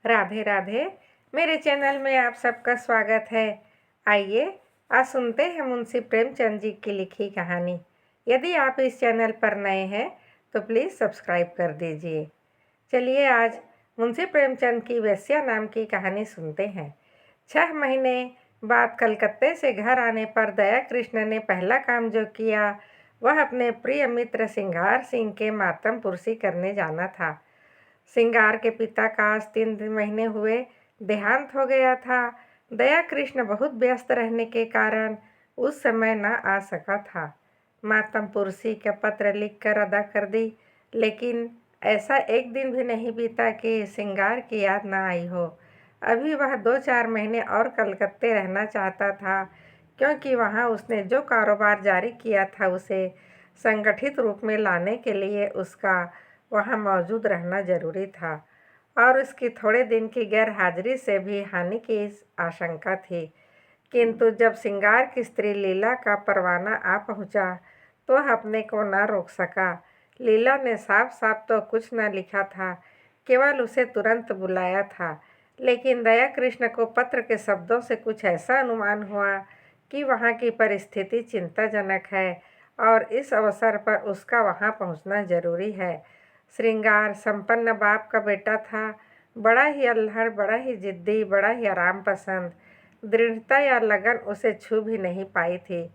राधे राधे। मेरे चैनल में आप सबका स्वागत है। आइए आज सुनते हैं मुंशी प्रेमचंद जी की लिखी कहानी। यदि आप इस चैनल पर नए हैं तो प्लीज़ सब्सक्राइब कर दीजिए। चलिए आज मुंशी प्रेमचंद की वेश्या नाम की कहानी सुनते हैं। 6 महीने बाद कलकत्ते से घर आने पर दया कृष्ण ने पहला काम जो किया वह अपने प्रिय मित्र सिंगार सिंह के मातम पुरसी करने जाना था। सिंगार के पिता का आज 3 महीने हुए देहांत हो गया था। दया कृष्ण बहुत व्यस्त रहने के कारण उस समय न आ सका था। मातम पुरसी का पत्र लिखकर अदा कर दी, लेकिन ऐसा एक दिन भी नहीं बीता कि सिंगार की याद न आई हो। अभी वह 2-4 महीने और कलकत्ते रहना चाहता था, क्योंकि वहाँ उसने जो कारोबार जारी किया था उसे संगठित रूप में लाने के लिए उसका वहाँ मौजूद रहना जरूरी था, और उसकी थोड़े दिन की गैर हाजिरी से भी हानि की आशंका थी। किंतु जब सिंगार की स्त्री लीला का परवाना आ पहुँचा तो वह अपने को न रोक सका। लीला ने साफ साफ तो कुछ न लिखा था, केवल उसे तुरंत बुलाया था, लेकिन दया कृष्ण को पत्र के शब्दों से कुछ ऐसा अनुमान हुआ कि वहाँ की परिस्थिति चिंताजनक है और इस अवसर पर उसका वहाँ पहुँचना जरूरी है। श्रृंगार संपन्न बाप का बेटा था, बड़ा ही अल्हड़, बड़ा ही जिद्दी, बड़ा ही आराम पसंद। दृढ़ता या लगन उसे छू भी नहीं पाई थी।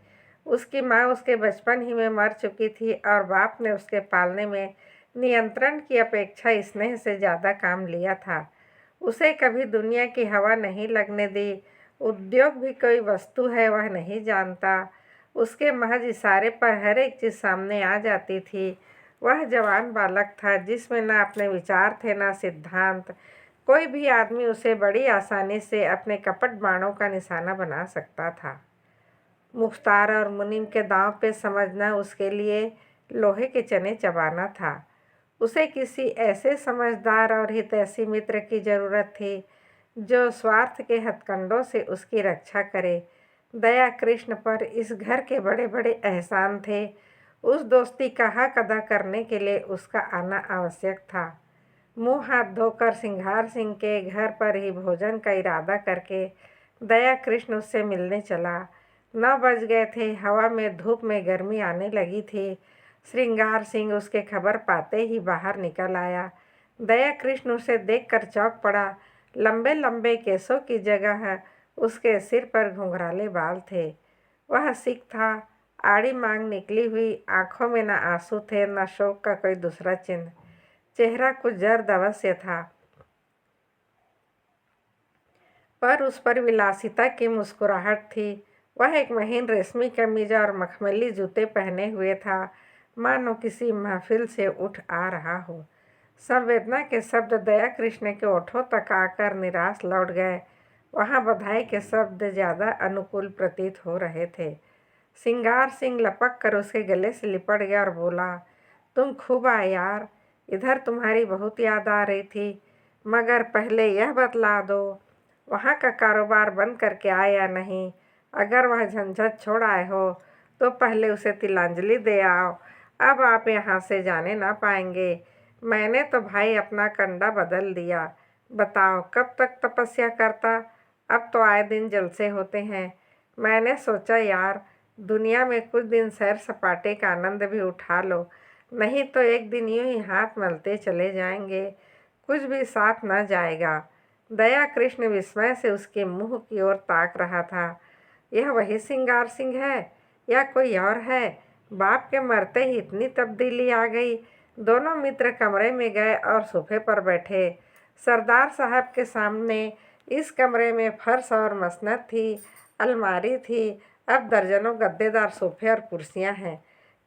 उसकी माँ उसके बचपन ही में मर चुकी थी और बाप ने उसके पालने में नियंत्रण की अपेक्षा स्नेह से ज़्यादा काम लिया था। उसे कभी दुनिया की हवा नहीं लगने दी। उद्योग भी कोई वस्तु है वह नहीं जानता। उसके महज इशारे पर हर एक चीज़ सामने आ जाती थी। वह जवान बालक था जिसमें न अपने विचार थे न सिद्धांत। कोई भी आदमी उसे बड़ी आसानी से अपने कपट बाणों का निशाना बना सकता था। मुख्तार और मुनीम के दांव पे समझना उसके लिए लोहे के चने चबाना था। उसे किसी ऐसे समझदार और हितैषी मित्र की ज़रूरत थी जो स्वार्थ के हथकंडों से उसकी रक्षा करे। दया कृष्ण पर इस घर के बड़े बड़े एहसान थे। उस दोस्ती का हक अदा करने के लिए उसका आना आवश्यक था। मुंह हाथ धोकर सिंगार सिंह के घर पर ही भोजन का इरादा करके दया कृष्ण उससे मिलने चला। 9 बज गए थे। हवा में धूप में गर्मी आने लगी थी। श्रृंगार सिंह उसके खबर पाते ही बाहर निकल आया। दया कृष्ण उसे देखकर चौंक पड़ा। लंबे लंबे केसों की जगह उसके सिर पर घुंघराले बाल थे। वह सिख था, आड़ी मांग निकली हुई, आंखों में न आंसू थे न शोक का कोई दूसरा चिन्ह। चेहरा कुछ जर्द अवश्य था, पर उस पर विलासिता की मुस्कुराहट थी। वह एक महीन रेशमी कमीज और मखमली जूते पहने हुए था, मानो किसी महफिल से उठ आ रहा हो। संवेदना के शब्द दया कृष्ण के ओठों तक आकर निराश लौट गए। वहाँ बधाई के शब्द ज़्यादा अनुकूल प्रतीत हो रहे थे। सिंगार सिंह लपक कर उसके गले से लिपट गया और बोला, तुम खूब आए यार, इधर तुम्हारी बहुत याद आ रही थी। मगर पहले यह बतला दो, वहाँ का कारोबार बंद करके आए या नहीं? अगर वह झंझट छोड़ आए हो तो पहले उसे तिलांजलि दे आओ। अब आप यहाँ से जाने ना पाएंगे। मैंने तो भाई अपना कंडा बदल दिया। बताओ कब तक तपस्या करता? अब तो आए दिन जलसे होते हैं। मैंने सोचा यार, दुनिया में कुछ दिन सैर सपाटे का आनंद भी उठा लो, नहीं तो एक दिन यूं ही हाथ मलते चले जाएंगे, कुछ भी साथ न जाएगा। दया कृष्ण विस्मय से उसके मुंह की ओर ताक रहा था। यह वही सिंगार सिंह है या कोई और है? बाप के मरते ही इतनी तब्दीली आ गई। दोनों मित्र कमरे में गए और सोफे पर बैठे। सरदार साहब के सामने इस कमरे में फर्श और मसनद थी, अलमारी थी। अब दर्जनों गद्देदार सोफे और कुर्सियां हैं।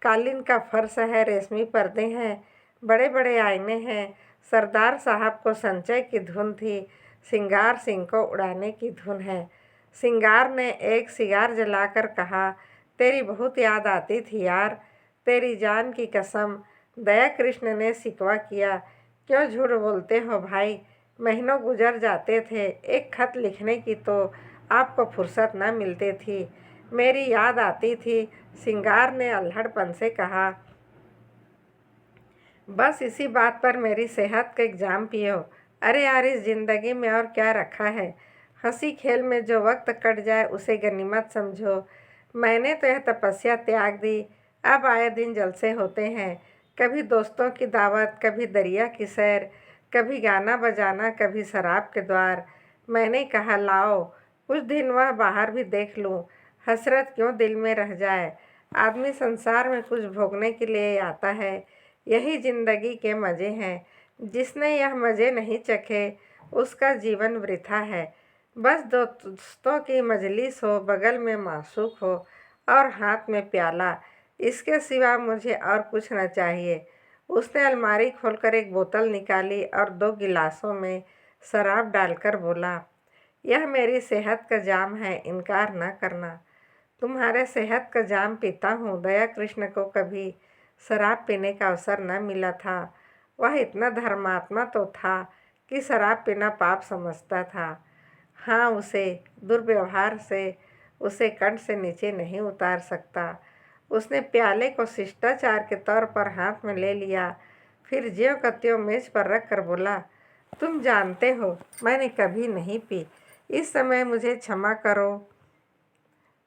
कालीन का फर्श है, रेशमी पर्दे हैं, बड़े बड़े आईने हैं। सरदार साहब को संचय की धुन थी, सिंगार सिंह को उड़ाने की धुन है। सिंगार ने एक सिगार जलाकर कहा, तेरी बहुत याद आती थी यार, तेरी जान की कसम। दया कृष्ण ने शिकवा किया, क्यों झूठ बोलते हो भाई? महीनों गुजर जाते थे, एक खत लिखने की तो आपको फुर्सत न मिलती थी। मेरी याद आती थी, सिंगार ने अल्हड़पन से कहा। बस इसी बात पर मेरी सेहत का एग्जाम पियो। अरे यार, इस जिंदगी में और क्या रखा है। हंसी खेल में जो वक्त कट जाए उसे गनीमत समझो। मैंने तो यह तपस्या त्याग दी। अब आए दिन जलसे होते हैं। कभी दोस्तों की दावत, कभी दरिया की सैर, कभी गाना बजाना, कभी शराब के द्वार। मैंने कहा लाओ कुछ दिन वह बाहर भी देख लूं। हसरत क्यों दिल में रह जाए। आदमी संसार में कुछ भोगने के लिए आता है। यही जिंदगी के मज़े हैं। जिसने यह मज़े नहीं चखे उसका जीवन वृथा है। बस दो दोस्तों की मजलिस हो, बगल में माशूक हो और हाथ में प्याला। इसके सिवा मुझे और कुछ न चाहिए। उसने अलमारी खोलकर एक बोतल निकाली और 2 गिलासों में शराब डालकर बोला, यह मेरी सेहत का जाम है, इनकार न करना। तुम्हारे सेहत का जाम पीता हूँ। दया कृष्ण को कभी शराब पीने का अवसर न मिला था। वह इतना धर्मात्मा तो था कि शराब पीना पाप समझता था। हाँ, उसे दुर्व्यवहार से उसे कंठ से नीचे नहीं उतार सकता। उसने प्याले को शिष्टाचार के तौर पर हाथ में ले लिया, फिर ज्यों का त्यों मेज पर रख कर बोला, तुम जानते हो मैंने कभी नहीं पी। इस समय मुझे क्षमा करो।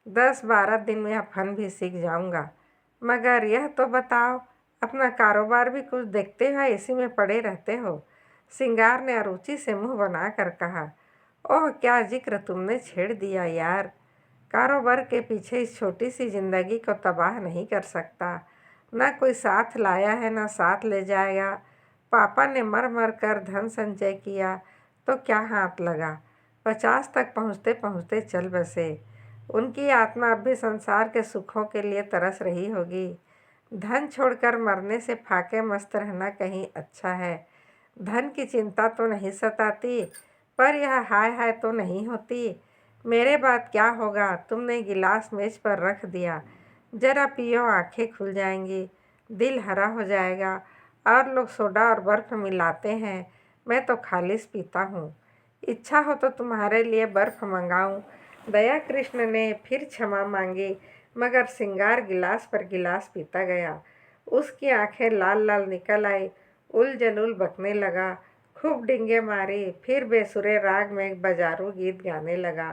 10-12 दिन में यह फन भी सीख जाऊंगा। मगर यह तो बताओ, अपना कारोबार भी कुछ देखते हो, इसी में पड़े रहते हो। सिंगार ने अरुचि से मुंह बनाकर कहा, ओह क्या जिक्र तुमने छेड़ दिया यार। कारोबार के पीछे इस छोटी सी जिंदगी को तबाह नहीं कर सकता। ना कोई साथ लाया है, ना साथ ले जाएगा। पापा ने मर मर कर धन संचय किया तो क्या हाथ लगा। 50 तक पहुँचते पहुँचते चल बसे। उनकी आत्मा अब भी संसार के सुखों के लिए तरस रही होगी। धन छोड़कर मरने से फाके मस्त रहना कहीं अच्छा है। धन की चिंता तो नहीं सताती, पर यह हाय हाय तो नहीं होती। मेरे बाद क्या होगा। तुमने गिलास मेज पर रख दिया। जरा पियो, आंखें खुल जाएंगी, दिल हरा हो जाएगा। और लोग सोडा और बर्फ मिलाते हैं, मैं तो खालिस पीता हूँ। इच्छा हो तो तुम्हारे लिए बर्फ मंगाऊं। दया कृष्ण ने फिर क्षमा मांगी, मगर सिंगार गिलास पर गिलास पीता गया। उसकी आंखें लाल लाल निकल आई। उल जलूल बकने लगा, खूब डिंगे मारी, फिर बेसुरे राग में एक बाजारू गीत गाने लगा।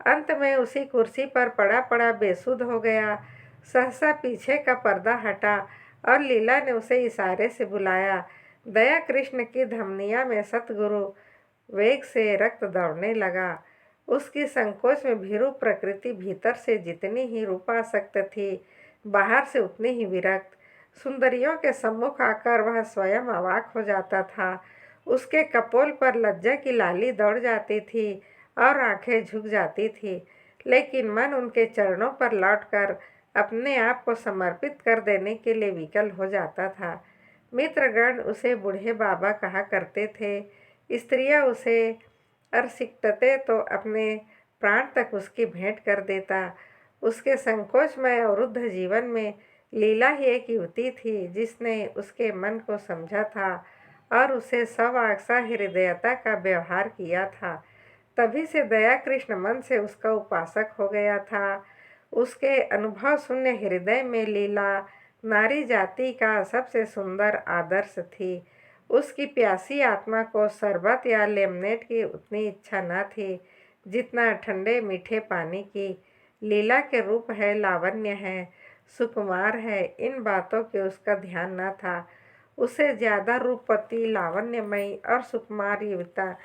अंत में उसी कुर्सी पर पड़ा पड़ा बेसुध हो गया। सहसा पीछे का पर्दा हटा और लीला ने उसे इशारे से बुलाया। दया कृष्ण की धमनियों में सतगुरु वेग से रक्त दौड़ने लगा। उसकी संकोच में भीरू प्रकृति भीतर से जितनी ही रूपासक्त थी, बाहर से उतनी ही विरक्त। सुंदरियों के सम्मुख आकर वह स्वयं अवाक हो जाता था। उसके कपोल पर लज्जा की लाली दौड़ जाती थी और आंखें झुक जाती थी, लेकिन मन उनके चरणों पर लौटकर अपने आप को समर्पित कर देने के लिए विकल हो जाता था। मित्रगण उसे बूढ़े बाबा कहा करते थे। स्त्रियां उसे अरसिकटते तो अपने प्राण तक उसकी भेंट कर देता। उसके संकोचमय अवरुद्ध जीवन में लीला ही एक युवती थी जिसने उसके मन को समझा था और उसे सवाक्सा हृदयता का व्यवहार किया था। तभी से दया कृष्ण मन से उसका उपासक हो गया था। उसके अनुभव शून्य हृदय में लीला नारी जाति का सबसे सुंदर आदर्श थी। उसकी प्यासी आत्मा को शरबत या लेमनेट की उतनी इच्छा न थी जितना ठंडे मीठे पानी की। लीला के रूप है, लावण्य है, सुकुमार है, इन बातों के उसका ध्यान न था। उसे ज़्यादा रूपवती, लावण्यमयी और सुकुमार युवता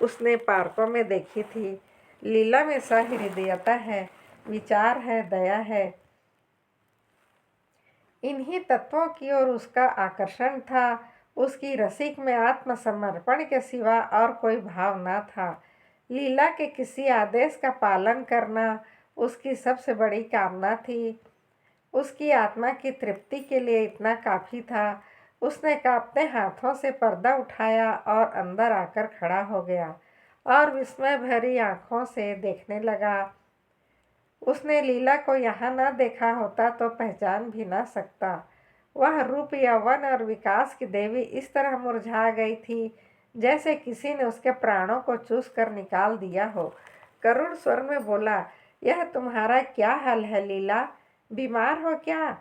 उसने पार्कों में देखी थी। लीला में सहृदयता है, विचार है, दया है। इन्हीं तत्वों की ओर उसका आकर्षण था। उसकी रसिक में आत्मसमर्पण के सिवा और कोई भाव न था। लीला के किसी आदेश का पालन करना उसकी सबसे बड़ी कामना थी। उसकी आत्मा की तृप्ति के लिए इतना काफ़ी था। उसने कांपते हाथों से पर्दा उठाया और अंदर आकर खड़ा हो गया और विस्मय भरी आंखों से देखने लगा। उसने लीला को यहाँ न देखा होता तो पहचान भी न सकता। वह रूप, यौवन और विकास की देवी इस तरह मुरझा गई थी जैसे किसी ने उसके प्राणों को चूस कर निकाल दिया हो। करुण स्वर में बोला, यह तुम्हारा क्या हाल है लीला? बीमार हो क्या?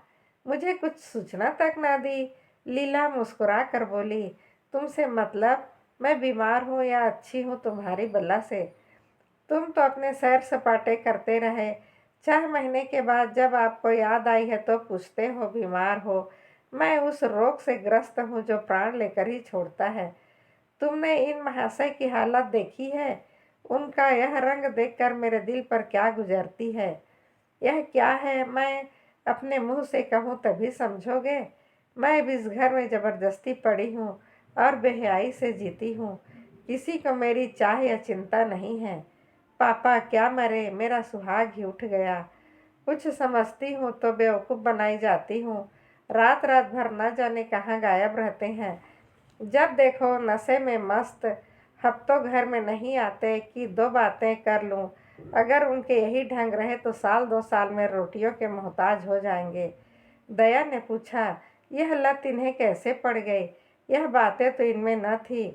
मुझे कुछ सूचना तक ना दी। लीला मुस्कुरा कर बोली, तुमसे मतलब? मैं बीमार हूँ या अच्छी हूँ तुम्हारी बला से। तुम तो अपने सैर सपाटे करते रहे। 6 महीने के बाद जब आपको याद आई है तो पूछते हो बीमार हो। मैं उस रोग से ग्रस्त हूँ जो प्राण लेकर ही छोड़ता है। तुमने इन महाशय की हालत देखी है? उनका यह रंग देखकर मेरे दिल पर क्या गुजरती है। यह क्या है, मैं अपने मुंह से कहूँ तभी समझोगे। मैं अब इस घर में जबरदस्ती पड़ी हूँ और बेहयाई से जीती हूँ। किसी को मेरी चाह या चिंता नहीं है। पापा क्या मरे, मेरा सुहाग ही उठ गया। कुछ समझती हूँ तो बेवकूफ़ बनाई जाती हूँ। रात रात भर न जाने कहाँ गायब रहते हैं। जब देखो नशे में मस्त। हफ्तों घर में नहीं आते कि दो बातें कर लूं। अगर उनके यही ढंग रहे तो साल 2 साल में रोटियों के मोहताज हो जाएंगे। दया ने पूछा, यह लत इन्हें कैसे पड़ गई? यह बातें तो इनमें न थी।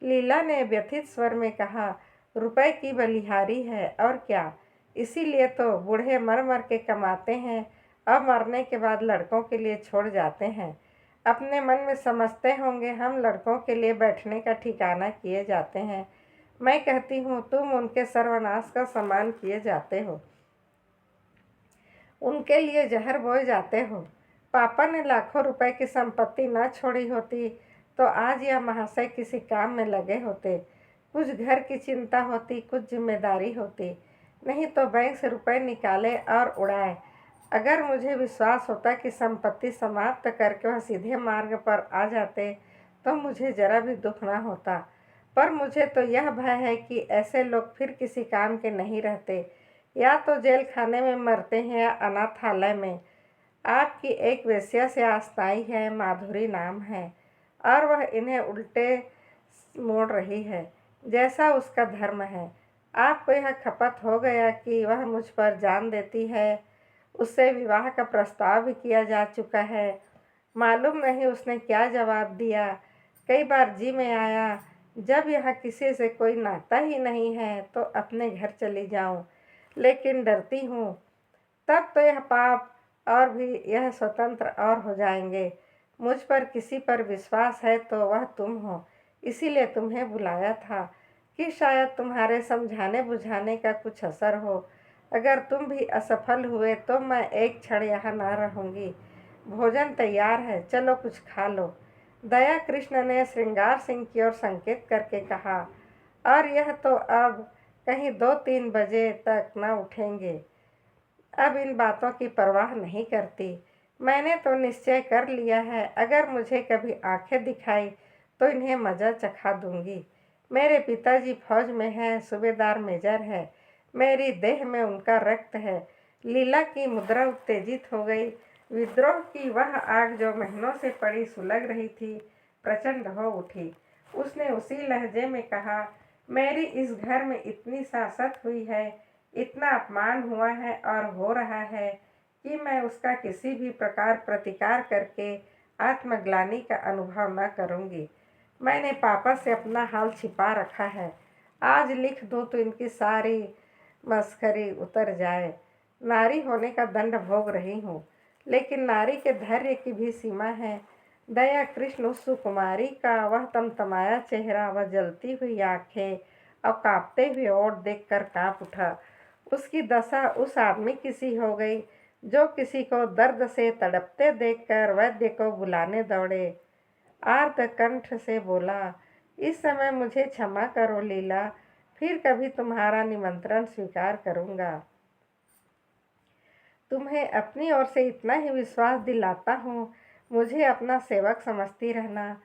लीला ने व्यथित स्वर में कहा, रुपए की बलिहारी है और क्या। इसीलिए तो बूढ़े मर मर के कमाते हैं और मरने के बाद लड़कों के लिए छोड़ जाते हैं। अपने मन में समझते होंगे हम लड़कों के लिए बैठने का ठिकाना किए जाते हैं। मैं कहती हूँ तुम उनके सर्वनाश का सम्मान किए जाते हो, उनके लिए जहर बोए जाते हो। पापा ने लाखों रुपए की संपत्ति न छोड़ी होती तो आज यह महाशय किसी काम में लगे होते। कुछ घर की चिंता होती, कुछ जिम्मेदारी होती, नहीं तो बैंक से रुपए निकाले और उड़ाए। अगर मुझे विश्वास होता कि संपत्ति समाप्त करके वह सीधे मार्ग पर आ जाते तो मुझे जरा भी दुख ना होता। पर मुझे तो यह भय है कि ऐसे लोग फिर किसी काम के नहीं रहते, या तो जेल खाने में मरते हैं या अनाथालय में। आपकी एक वेश्या से आस्ताई है, माधुरी नाम है, और वह इन्हें उल्टे मोड़ रही है जैसा उसका धर्म है। आपको यह खपत हो गया कि वह मुझ पर जान देती है। उससे विवाह का प्रस्ताव भी किया जा चुका है। मालूम नहीं उसने क्या जवाब दिया। कई बार जी में आया जब यहाँ किसी से कोई नाता ही नहीं है तो अपने घर चली जाऊं, लेकिन डरती हूँ तब तो यह पाप और भी यह स्वतंत्र और हो जाएंगे। मुझ पर किसी पर विश्वास है तो वह तुम हो, इसीलिए तुम्हें बुलाया था कि शायद तुम्हारे समझाने बुझाने का कुछ असर हो। अगर तुम भी असफल हुए तो मैं एक क्षण यहाँ ना रहूँगी। भोजन तैयार है, चलो कुछ खा लो। दया कृष्ण ने श्रृंगार सिंह की ओर संकेत करके कहा, और यह तो अब कहीं 2-3 बजे तक न उठेंगे। अब इन बातों की परवाह नहीं करती। मैंने तो निश्चय कर लिया है, अगर मुझे कभी आंखें दिखाई तो इन्हें मज़ा चखा दूंगी। मेरे पिताजी फौज में हैं, सूबेदार मेजर है। मेरी देह में उनका रक्त है। लीला की मुद्रा उत्तेजित हो गई। विद्रोह की वह आग जो महीनों से पड़ी सुलग रही थी, प्रचंड हो उठी। उसने उसी लहजे में कहा, मेरी इस घर में इतनी सासत हुई है, इतना अपमान हुआ है और हो रहा है कि मैं उसका किसी भी प्रकार प्रतिकार करके आत्मग्लानि का अनुभव न करूंगी। मैंने पापा से अपना हाल छिपा रखा है। आज लिख दूं तो इनकी सारी मस्खरी उतर जाए। नारी होने का दंड भोग रही हूँ, लेकिन नारी के धैर्य की भी सीमा है। दया कृष्ण उस सुकुमारी का वह तमतमाया चेहरा, वह जलती हुई आंखें और कांपते हुए ओठ देखकर कांप उठा। उसकी दशा उस आदमी की सी हो गई जो किसी को दर्द से तड़पते देखकर वैद्य को बुलाने दौड़े। आर्त कंठ से बोला, इस समय मुझे क्षमा करो लीला, फिर कभी तुम्हारा निमंत्रण स्वीकार करूंगा। तुम्हें अपनी ओर से इतना ही विश्वास दिलाता हूँ, मुझे अपना सेवक समझती रहना।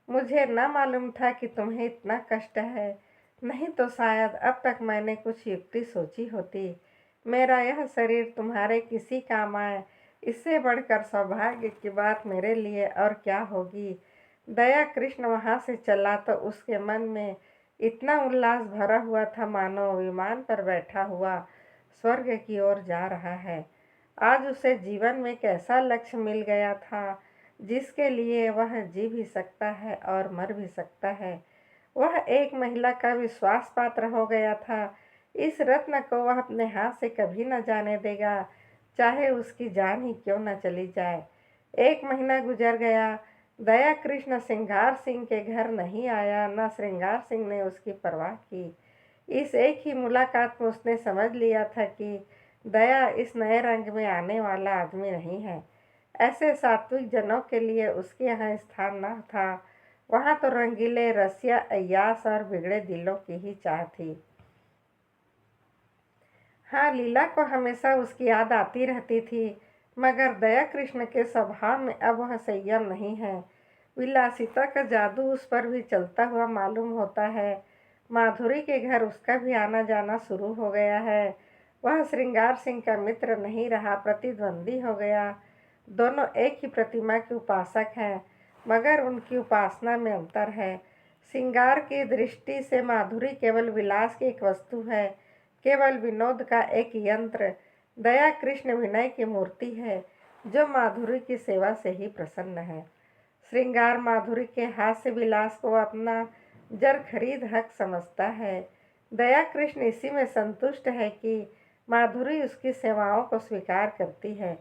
मुझे न मालूम था कि तुम्हें इतना कष्ट है, नहीं तो शायद अब तक मैंने कुछ युक्ति सोची होती। मेरा यह शरीर तुम्हारे किसी काम आए, इससे बढ़कर सौभाग्य की बात मेरे लिए और क्या होगी। दया कृष्ण वहाँ से चला तो उसके मन में इतना उल्लास भरा हुआ था मानो विमान पर बैठा हुआ स्वर्ग की ओर जा रहा है। आज उसे जीवन में एक ऐसा लक्ष्य मिल गया था जिसके लिए वह जी भी सकता है और मर भी सकता है। वह एक महिला का विश्वास पात्र हो गया था। इस रत्न को वह अपने हाथ से कभी न जाने देगा, चाहे उसकी जान ही क्यों न चली जाए। 1 महीना गुजर गया। दया कृष्ण श्रृंगार सिंह के घर नहीं आया, न श्रृंगार सिंह ने उसकी परवाह की। इस एक ही मुलाकात में उसने समझ लिया था कि दया इस नए रंग में आने वाला आदमी नहीं है। ऐसे सात्विक जनों के लिए उसके यहाँ स्थान न था। वहाँ तो रंगीले, रसिया, अय्यास और बिगड़े दिलों की ही चाह थी। हाँ, लीला को हमेशा उसकी याद आती रहती थी, मगर दया कृष्ण के स्वभाव में अब वह संयम नहीं है। विलासिता का जादू उस पर भी चलता हुआ मालूम होता है। माधुरी के घर उसका भी आना जाना शुरू हो गया है। वह श्रृंगार सिंह का मित्र नहीं रहा, प्रतिद्वंदी हो गया। दोनों एक ही प्रतिमा के उपासक हैं, मगर उनकी उपासना में अंतर है। श्रृंगार की दृष्टि से माधुरी केवल विलास की एक वस्तु है, केवल विनोद का एक यंत्र। दया कृष्ण विनय की मूर्ति है, जो माधुरी की सेवा से ही प्रसन्न है। श्रृंगार माधुरी के हास्य विलास को अपना जर खरीद हक समझता है। दया कृष्ण इसी में संतुष्ट है कि माधुरी उसकी सेवाओं को स्वीकार करती है।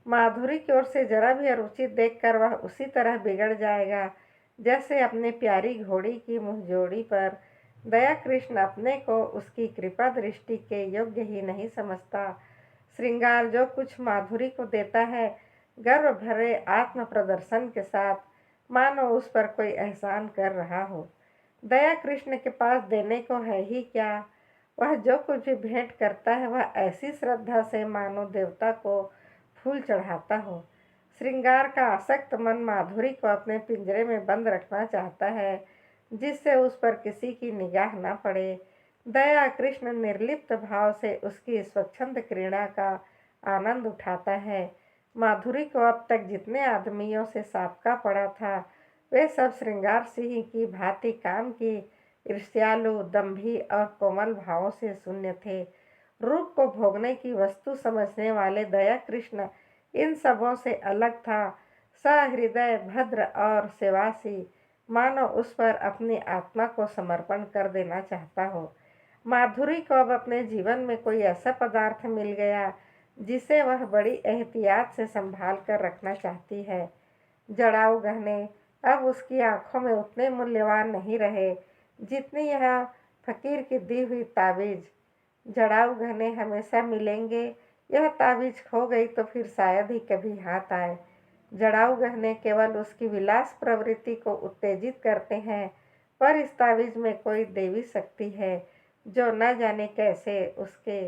माधुरी की ओर से जरा भी अरुचित देखकर वह उसी तरह बिगड़ जाएगा, जैसे अपनी प्यारी घोड़ी की मुंहजोड़ी पर। दया कृष्ण अपने को उसकी कृपा दृष्टि के योग्य ही नहीं समझता। श्रृंगार जो कुछ माधुरी को देता है, गर्व भरे आत्म प्रदर्शन के साथ, मानो उस पर कोई एहसान कर रहा हो। दया कृष्ण के पास देने को है ही क्या। वह जो कुछ भी भेंट करता है, वह ऐसी श्रद्धा से मानो देवता को फूल चढ़ाता हो। श्रृंगार का आसक्त मन माधुरी को अपने पिंजरे में बंद रखना चाहता है, जिससे उस पर किसी की निगाह न पड़े। दया कृष्ण निर्लिप्त भाव से उसकी स्वच्छंद क्रीड़ा का आनंद उठाता है। माधुरी को अब तक जितने आदमियों से साबका पड़ा था, वे सब श्रृंगार सिंह की भांति काम की, ईर्ष्यालु, दंभी और कोमल भावों से शून्य थे। रूप को भोगने की वस्तु समझने वाले दया कृष्ण इन सबों से अलग था। सहृदय, भद्र और सेवासी, मानो उस पर अपनी आत्मा को समर्पण कर देना चाहता हो। माधुरी को अब अपने जीवन में कोई ऐसा पदार्थ मिल गया, जिसे वह बड़ी एहतियात से संभाल कर रखना चाहती है। जड़ाऊ गहने अब उसकी आंखों में उतने मूल्यवान नहीं रहे, जितनी यह फकीर की दी हुई ताबीज। जड़ाऊ गहने हमेशा मिलेंगे, यह ताबीज खो गई तो फिर शायद ही कभी हाथ आए। जड़ाऊ गहने केवल उसकी विलास प्रवृत्ति को उत्तेजित करते हैं, पर इस ताबीज में कोई देवी शक्ति है, जो न जाने कैसे उसके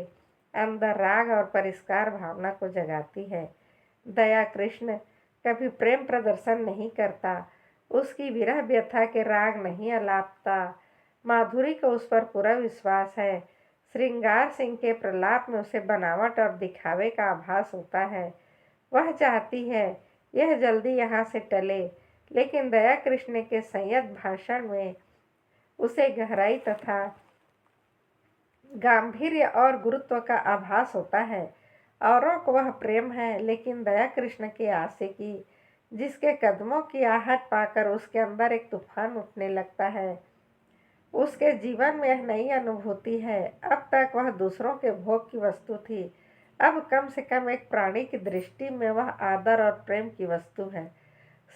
अंदर राग और परिष्कार भावना को जगाती है। दया कृष्ण कभी प्रेम प्रदर्शन नहीं करता, उसकी विरह व्यथा के राग नहीं अलापता। माधुरी को उस पर पूरा विश्वास है। श्रृंगार सिंह के प्रलाप में उसे बनावट और दिखावे का आभास होता है। वह चाहती है यह जल्दी यहाँ से टले, लेकिन दया कृष्ण के संयत भाषण में उसे गहराई तथा गांधीर्य और गुरुत्व का आभास होता है। औरों को वह प्रेम है, लेकिन दया कृष्ण की आशिकी, जिसके कदमों की आहट पाकर उसके अंदर एक तूफान उठने लगता है, उसके जीवन में यह नई अनुभूति है। अब तक वह दूसरों के भोग की वस्तु थी, अब कम से कम एक प्राणी की दृष्टि में वह आदर और प्रेम की वस्तु है।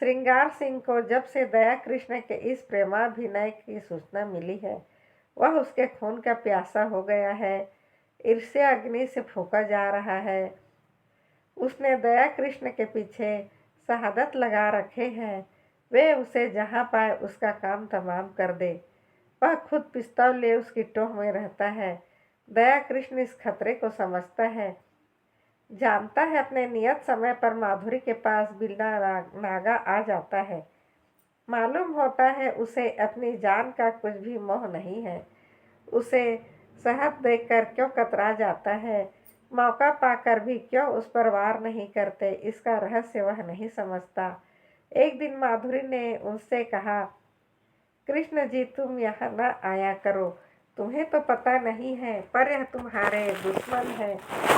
श्रृंगार सिंह को जब से दया कृष्ण के इस प्रेमाभिनय की सूचना मिली है, वह उसके खून का प्यासा हो गया है। ईर्ष्या अग्नि से फूंका जा रहा है। उसने दया कृष्ण के पीछे शहादत लगा रखे हैं, वे उसे जहाँ पाए उसका काम तमाम कर दे। वह खुद पिस्तौल ले उसकी टोह में रहता है। दया कृष्ण इस खतरे को समझता है, जानता है अपने नियत समय पर माधुरी के पास बिना नागा आ जाता है। मालूम होता है उसे अपनी जान का कुछ भी मोह नहीं है। उसे शहद देखकर क्यों कतरा जाता है, मौका पाकर भी क्यों उस पर वार नहीं करते, इसका रहस्य वह नहीं समझता। एक दिन माधुरी ने उनसे कहा, कृष्ण जी तुम यहाँ न आया करो, तुम्हें तो पता नहीं है, पर यह तुम्हारे दुश्मन है।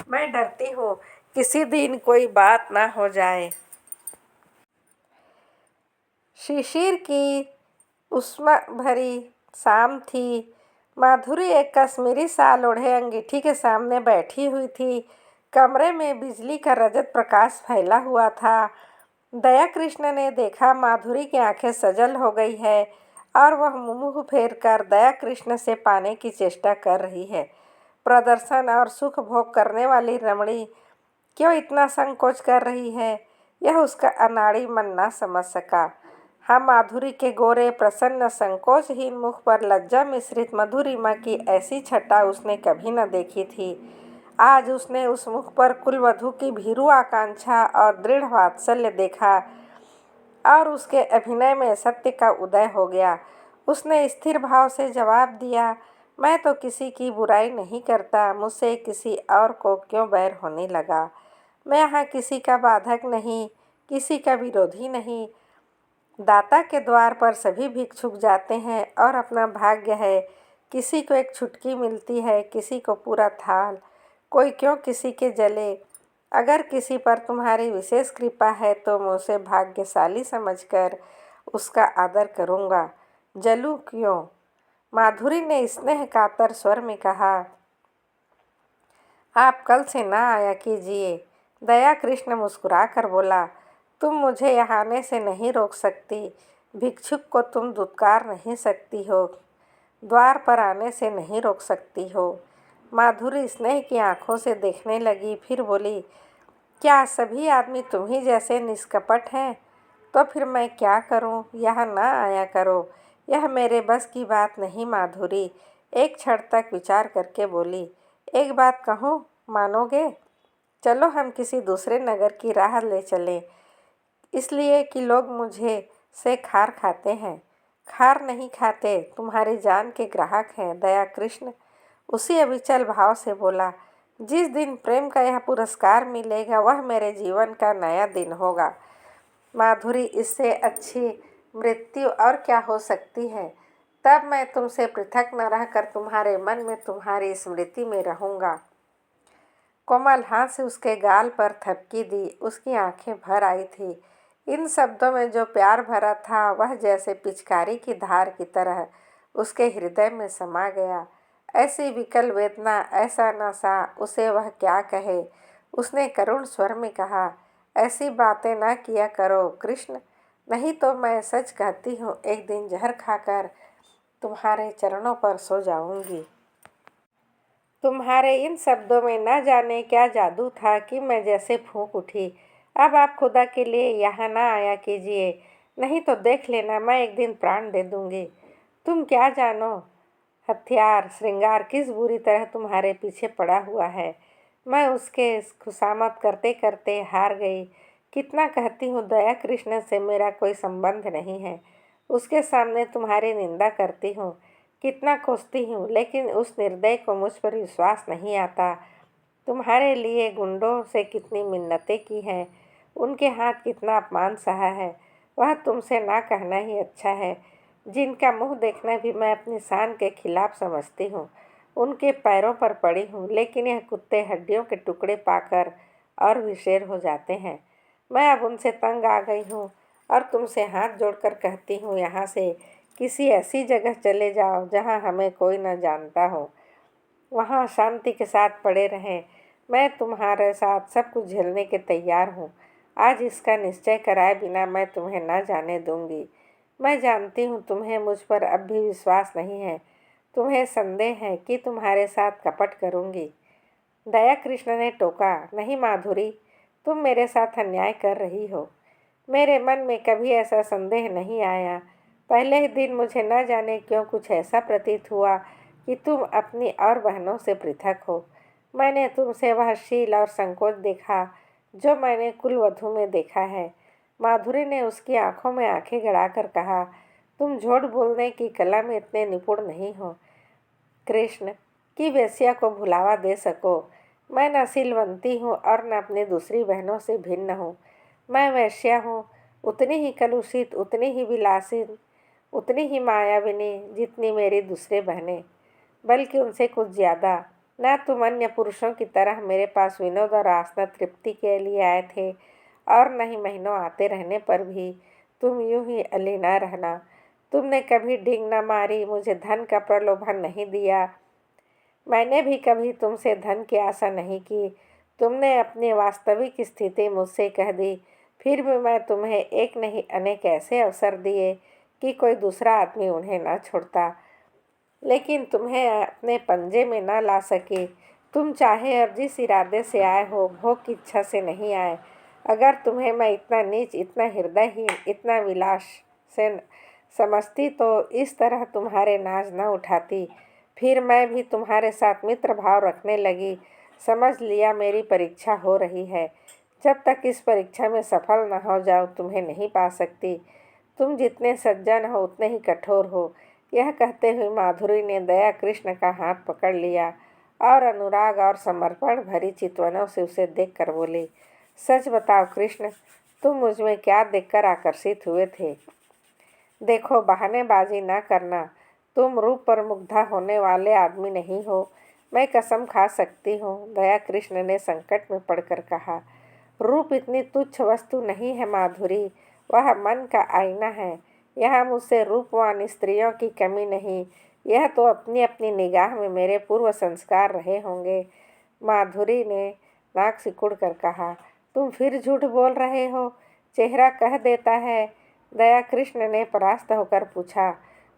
मैं डरती हूँ किसी दिन कोई बात ना हो जाए। शिशिर की उष्मा भरी शाम थी। माधुरी एक कश्मीरी शाल ओढ़े अंगीठी के सामने बैठी हुई थी। कमरे में बिजली का रजत प्रकाश फैला हुआ था। दया कृष्ण ने देखा माधुरी की आंखें सजल हो गई है और वह मुंह फेर कर दया कृष्ण से पाने की चेष्टा कर रही है। प्रदर्शन और सुख भोग करने वाली रमणी क्यों इतना संकोच कर रही है, यह उसका अनाड़ी मन ना समझ सका। हाँ, माधुरी के गोरे प्रसन्न संकोचहीन मुख पर लज्जा मिश्रित मधुरिमा की ऐसी छटा उसने कभी न देखी थी। आज उसने उस मुख पर कुलवधू की भीरू आकांक्षा और दृढ़ वात्सल्य देखा और उसके अभिनय में सत्य का उदय हो गया। उसने स्थिर भाव से जवाब दिया, मैं तो किसी की बुराई नहीं करता, मुझसे किसी और को क्यों बैर होने लगा। मैं यहाँ किसी का बाधक नहीं, किसी का विरोधी नहीं। दाता के द्वार पर सभी भिक्षुक जाते हैं और अपना भाग्य है। किसी को एक छुटकी मिलती है, किसी को पूरा थाल। कोई क्यों किसी के जले। अगर किसी पर तुम्हारी विशेष कृपा है तो मैं उसे भाग्यशाली समझकर उसका आदर करूँगा। जलूं क्यों? माधुरी ने स्नेह कातर स्वर में कहा। आप कल से ना आया कीजिए। दया कृष्ण मुस्कुरा कर बोला, तुम मुझे यहाँ आने से नहीं रोक सकती, भिक्षुक को तुम दुत्कार नहीं सकती हो, द्वार पर आने से नहीं रोक सकती हो। माधुरी स्नेह की आंखों से देखने लगी, फिर बोली, क्या सभी आदमी तुम ही जैसे निष्कपट हैं? तो फिर मैं क्या करूं? यहाँ ना आया करो। यह मेरे बस की बात नहीं। माधुरी एक क्षण तक विचार करके बोली, एक बात कहूँ, मानोगे? चलो हम किसी दूसरे नगर की राह ले चलें, इसलिए कि लोग मुझे से खार खाते हैं। खार नहीं खाते, तुम्हारी जान के ग्राहक हैं। दया कृष्ण उसी अविचल भाव से बोला, जिस दिन प्रेम का यह पुरस्कार मिलेगा वह मेरे जीवन का नया दिन होगा। माधुरी, इससे अच्छी मृत्यु और क्या हो सकती है? तब मैं तुमसे पृथक न रहकर तुम्हारे मन में तुम्हारी स्मृति में रहूँगा। कोमल हाथ से उसके गाल पर थपकी दी। उसकी आंखें भर आई थी। इन शब्दों में जो प्यार भरा था वह जैसे पिचकारी की धार की तरह उसके हृदय में समा गया। ऐसी विकल वेदना, ऐसा नशा, उसे वह क्या कहे। उसने करुण स्वर में कहा, ऐसी बातें ना किया करो कृष्ण, नहीं तो मैं सच कहती हूँ, एक दिन जहर खाकर तुम्हारे चरणों पर सो जाऊंगी। तुम्हारे इन शब्दों में न जाने क्या जादू था कि मैं जैसे फूंक उठी। अब आप खुदा के लिए यहाँ ना आया कीजिए, नहीं तो देख लेना मैं एक दिन प्राण दे दूंगी। तुम क्या जानो हथियार श्रृंगार किस बुरी तरह तुम्हारे पीछे पड़ा हुआ है। मैं उसके खुशामद करते करते हार गई। कितना कहती हूँ दया कृष्ण से मेरा कोई संबंध नहीं है, उसके सामने तुम्हारी निंदा करती हूँ। कितना कोसती हूँ, लेकिन उस निर्दय को मुझ पर विश्वास नहीं आता। तुम्हारे लिए गुंडों से कितनी मिन्नतें की हैं, उनके हाथ कितना अपमान सहा है, वह तुमसे ना कहना ही अच्छा है। जिनका मुंह देखना भी मैं अपनी शान के खिलाफ समझती हूँ, उनके पैरों पर पड़ी हूँ, लेकिन यह कुत्ते हड्डियों के टुकड़े पाकर और विशेर हो जाते हैं। मैं अब उनसे तंग आ गई हूँ और तुमसे हाथ जोड़कर कहती हूँ, यहाँ से किसी ऐसी जगह चले जाओ जहाँ हमें कोई न जानता हो, वहाँ शांति के साथ पड़े रहें। मैं तुम्हारे साथ सब कुछ झेलने के तैयार हूँ। आज इसका निश्चय कराए बिना मैं तुम्हें न जाने दूंगी। मैं जानती हूँ तुम्हें मुझ पर अब भी विश्वास नहीं है, तुम्हें संदेह है कि तुम्हारे साथ कपट करूँगी। दया कृष्ण ने टोका, नहीं माधुरी, तुम मेरे साथ अन्याय कर रही हो। मेरे मन में कभी ऐसा संदेह नहीं आया। पहले ही दिन मुझे न जाने क्यों कुछ ऐसा प्रतीत हुआ कि तुम अपनी और बहनों से पृथक हो। मैंने तुमसे वह शील और संकोच देखा जो मैंने कुलवधू में देखा है। माधुरी ने उसकी आंखों में आंखें गड़ाकर कहा, तुम झूठ बोलने की कला में इतने निपुण नहीं हो कृष्ण कि वेश्या को भुलावा दे सको। मैं न सीलवंती हूँ और न अपनी दूसरी बहनों से भिन्न हूँ। मैं वेश्या हूँ, उतनी ही कलुषित, उतनी ही विलासित, उतनी ही मायाविनी जितनी मेरी दूसरी बहनें, बल्कि उनसे कुछ ज़्यादा। न तुम अन्य पुरुषों की तरह मेरे पास विनोद और आसना तृप्ति के लिए आए थे, और न ही महीनों आते रहने पर भी तुम यूं ही अली न रहना। तुमने कभी डींग न मारी, मुझे धन का प्रलोभन नहीं दिया। मैंने भी कभी तुमसे धन की आशा नहीं की। तुमने अपनी वास्तविक स्थिति मुझसे कह दी, फिर भी मैं तुम्हें एक नहीं अनेक ऐसे अवसर दिए कि कोई दूसरा आदमी उन्हें न छोड़ता, लेकिन तुम्हें अपने पंजे में न ला सके। तुम चाहे अब जिस इरादे से आए हो, भोग की इच्छा से नहीं आए। अगर तुम्हें मैं इतना नीच, इतना हृदयहीन, इतना विलास से समझती तो इस तरह तुम्हारे नाज न उठाती। फिर मैं भी तुम्हारे साथ मित्र भाव रखने लगी। समझ लिया मेरी परीक्षा हो रही है। जब तक इस परीक्षा में सफल न हो जाऊं तुम्हें नहीं पा सकती। तुम जितने सज्जन हो उतने ही कठोर हो। यह कहते हुए माधुरी ने दया कृष्ण का हाथ पकड़ लिया और अनुराग और समर्पण भरी चितवनों से उसे देखकर बोली, सच बताओ कृष्ण, तुम मुझ में क्या देखकर आकर्षित हुए थे? देखो, बहानेबाजी न करना। तुम रूप पर मुग्धा होने वाले आदमी नहीं हो, मैं कसम खा सकती हूँ। दया कृष्ण ने संकट में पड़कर कहा, रूप इतनी तुच्छ वस्तु नहीं है माधुरी, वह मन का आईना है। यहाँ मुझसे रूपवान स्त्रियों की कमी नहीं। यह तो अपनी अपनी निगाह में मेरे पूर्व संस्कार रहे होंगे। माधुरी ने नाक सिकुड़ कर कहा, तुम फिर झूठ बोल रहे हो, चेहरा कह देता है। दया कृष्ण ने परास्त होकर पूछा,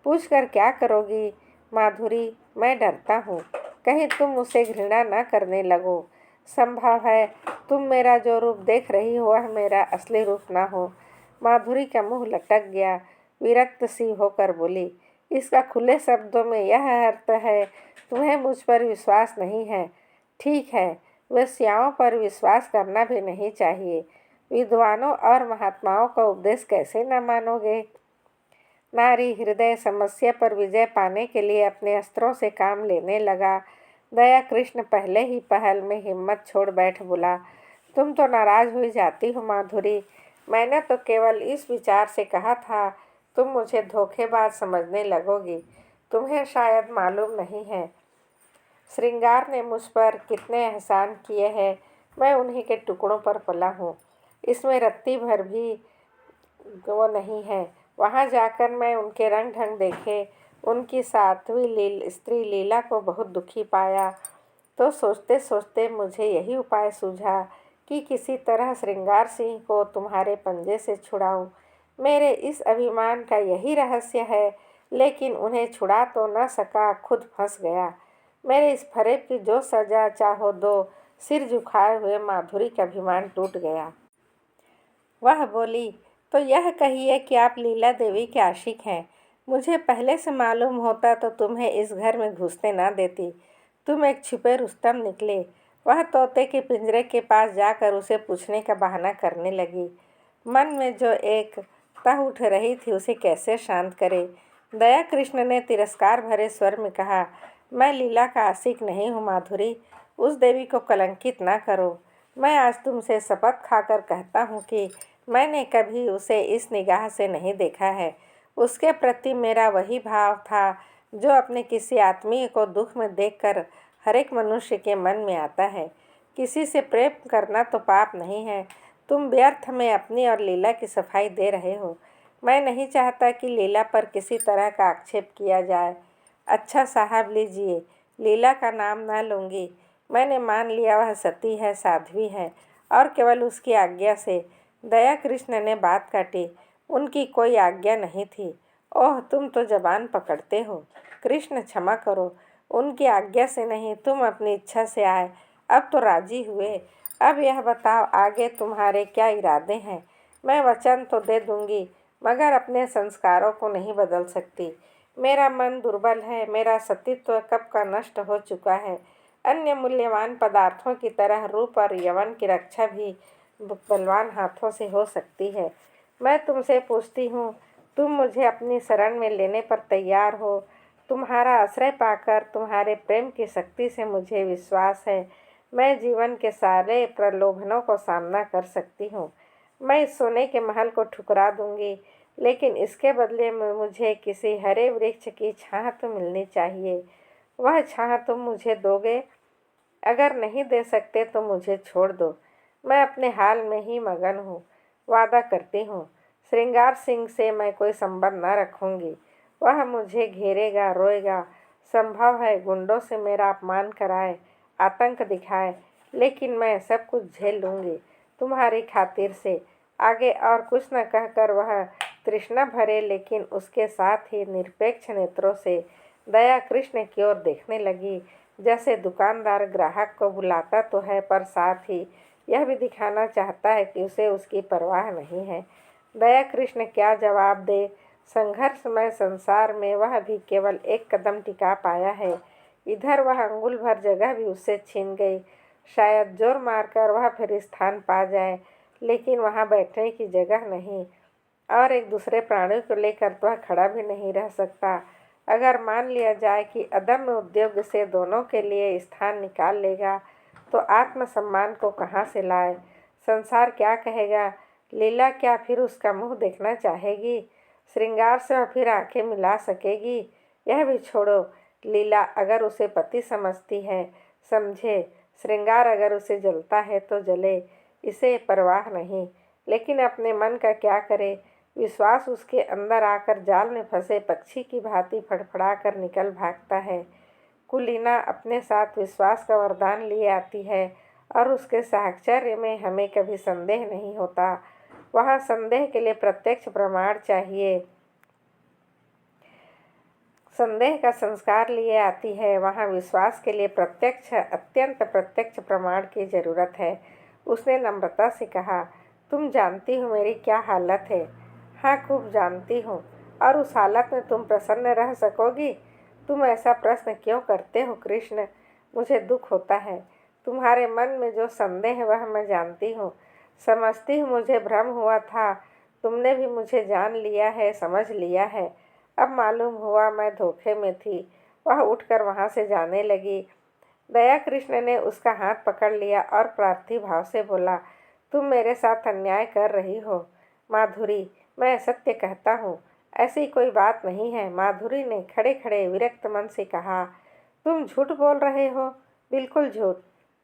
पूछ कर क्या करोगी माधुरी? मैं डरता हूँ कहीं तुम उसे घृणा न करने लगो। संभव है तुम मेरा जो रूप देख रही हो वह मेरा असली रूप ना हो। माधुरी का मुंह लटक गया। विरक्त सी होकर बोली, इसका खुले शब्दों में यह अर्थ है तुम्हें मुझ पर विश्वास नहीं है। ठीक है, वेश्याओं पर विश्वास करना भी नहीं चाहिए। विद्वानों और महात्माओं का उपदेश कैसे न मानोगे? नारी हृदय समस्या पर विजय पाने के लिए अपने अस्त्रों से काम लेने लगा। दया कृष्ण पहले ही पहल में हिम्मत छोड़ बैठ बोला, तुम तो नाराज हुई जाती हो माधुरी। मैंने तो केवल इस विचार से कहा था तुम मुझे धोखेबाज समझने लगोगी। तुम्हें शायद मालूम नहीं है श्रृंगार ने मुझ पर कितने एहसान किए हैं। मैं उन्हीं के टुकड़ों पर पला हूँ। इसमें रत्ती भर भी वो नहीं है। वहाँ जाकर मैं उनके रंग ढंग देखे, उनकी साध्वी स्त्री लीला को बहुत दुखी पाया। तो सोचते सोचते मुझे यही उपाय सूझा कि किसी तरह श्रृंगार सिंह को तुम्हारे पंजे से छुड़ाऊं। मेरे इस अभिमान का यही रहस्य है, लेकिन उन्हें छुड़ा तो न सका, खुद फंस गया। मेरे इस फरेब की जो सजा चाहो दो। सिर झुकाए हुए माधुरी का अभिमान टूट गया। वह बोली, तो यह कहिए कि आप लीला देवी के आशिक हैं। मुझे पहले से मालूम होता तो तुम्हें इस घर में घुसने ना देती। तुम एक छिपे रुस्तम निकले। वह तोते के पिंजरे के पास जाकर उसे पूछने का बहाना करने लगी। मन में जो एक तह उठ रही थी उसे कैसे शांत करे। दया कृष्ण ने तिरस्कार भरे स्वर में कहा, मैं लीला का आशिक नहीं हूँ माधुरी। उस देवी को कलंकित ना करो। मैं आज तुमसे शपथ खाकर कहता हूँ कि मैंने कभी उसे इस निगाह से नहीं देखा है। उसके प्रति मेरा वही भाव था जो अपने किसी आत्मीय को दुख में देखकर हर एक मनुष्य के मन में आता है। किसी से प्रेम करना तो पाप नहीं है। तुम व्यर्थ में अपनी और लीला की सफाई दे रहे हो। मैं नहीं चाहता कि लीला पर किसी तरह का आक्षेप किया जाए। अच्छा साहब, लीजिए, लीला का नाम ना लूँगी। मैंने मान लिया वह सती है, साध्वी है, और केवल उसकी आज्ञा से। दया कृष्ण ने बात काटी, उनकी कोई आज्ञा नहीं थी। ओह, तुम तो जबान पकड़ते हो। कृष्ण क्षमा करो, उनकी आज्ञा से नहीं, तुम अपनी इच्छा से आए। अब तो राजी हुए। अब यह बताओ आगे तुम्हारे क्या इरादे हैं? मैं वचन तो दे दूंगी, मगर अपने संस्कारों को नहीं बदल सकती। मेरा मन दुर्बल है, मेरा सतीत्व कब का नष्ट हो चुका है। अन्य मूल्यवान पदार्थों की तरह रूप और यौवन की रक्षा भी बलवान हाथों से हो सकती है। मैं तुमसे पूछती हूँ, तुम मुझे अपनी शरण में लेने पर तैयार हो? तुम्हारा आश्रय पाकर तुम्हारे प्रेम की शक्ति से मुझे विश्वास है मैं जीवन के सारे प्रलोभनों को सामना कर सकती हूँ। मैं इस सोने के महल को ठुकरा दूंगी, लेकिन इसके बदले में मुझे किसी हरे वृक्ष की छाह तो मिलनी चाहिए। वह छाह तुम मुझे दोगे? अगर नहीं दे सकते तो मुझे छोड़ दो। मैं अपने हाल में ही मगन हूँ। वादा करती हूँ, श्रृंगार सिंह से मैं कोई संबंध न रखूँगी। वह मुझे घेरेगा, रोएगा। संभव है गुंडों से मेरा अपमान कराए, आतंक दिखाए, लेकिन मैं सब कुछ झेल लूँगी तुम्हारी खातिर से। आगे और कुछ न कहकर वह तृष्णा भरे लेकिन उसके साथ ही निरपेक्ष नेत्रों से दया कृष्ण की ओर देखने लगी, जैसे दुकानदार ग्राहक को बुलाता तो है पर साथ ही यह भी दिखाना चाहता है कि उसे उसकी परवाह नहीं है। दया कृष्ण क्या जवाब दे। संघर्षमय संसार में वह भी केवल एक कदम टिका पाया है। इधर वह अंगुल भर जगह भी उससे छीन गई। शायद जोर मारकर वह फिर स्थान पा जाए, लेकिन वहाँ बैठने की जगह नहीं और एक दूसरे प्राणी को लेकर तो वह खड़ा भी नहीं रह सकता। अगर मान लिया जाए कि अदम्य उद्योग से दोनों के लिए स्थान निकाल लेगा तो आत्मसम्मान को कहाँ से लाए। संसार क्या कहेगा। लीला क्या फिर उसका मुंह देखना चाहेगी। श्रृंगार से वह फिर आंखें मिला सकेगी। यह भी छोड़ो, लीला अगर उसे पति समझती है समझे, श्रृंगार अगर उसे जलता है तो जले, इसे परवाह नहीं। लेकिन अपने मन का क्या करे। विश्वास उसके अंदर आकर जाल में फंसे पक्षी की भांति फड़फड़ा कर निकल भागता है। कुलीना अपने साथ विश्वास का वरदान लिए आती है और उसके साहचर्य में हमें कभी संदेह नहीं होता। वहाँ संदेह के लिए प्रत्यक्ष प्रमाण चाहिए। संदेह का संस्कार लिए आती है, वहाँ विश्वास के लिए प्रत्यक्ष, अत्यंत प्रत्यक्ष प्रमाण की जरूरत है। उसने नम्रता से कहा, तुम जानती हो मेरी क्या हालत है। हाँ, खूब जानती हूँ। और उस हालत में तुम प्रसन्न रह सकोगी। तुम ऐसा प्रश्न क्यों करते हो कृष्ण। मुझे दुख होता है। तुम्हारे मन में जो संदेह है वह मैं जानती हूँ, समझती हूँ। मुझे भ्रम हुआ था, तुमने भी मुझे जान लिया है, समझ लिया है। अब मालूम हुआ मैं धोखे में थी। वह उठकर वहाँ से जाने लगी। दया कृष्ण ने उसका हाथ पकड़ लिया और प्रार्थी भाव से बोला, तुम मेरे साथ अन्याय कर रही हो माधुरी। मैं सत्य कहता हूँ, ऐसी कोई बात नहीं है। माधुरी ने खड़े खड़े विरक्त मन से कहा, तुम झूठ बोल रहे हो, बिल्कुल झूठ।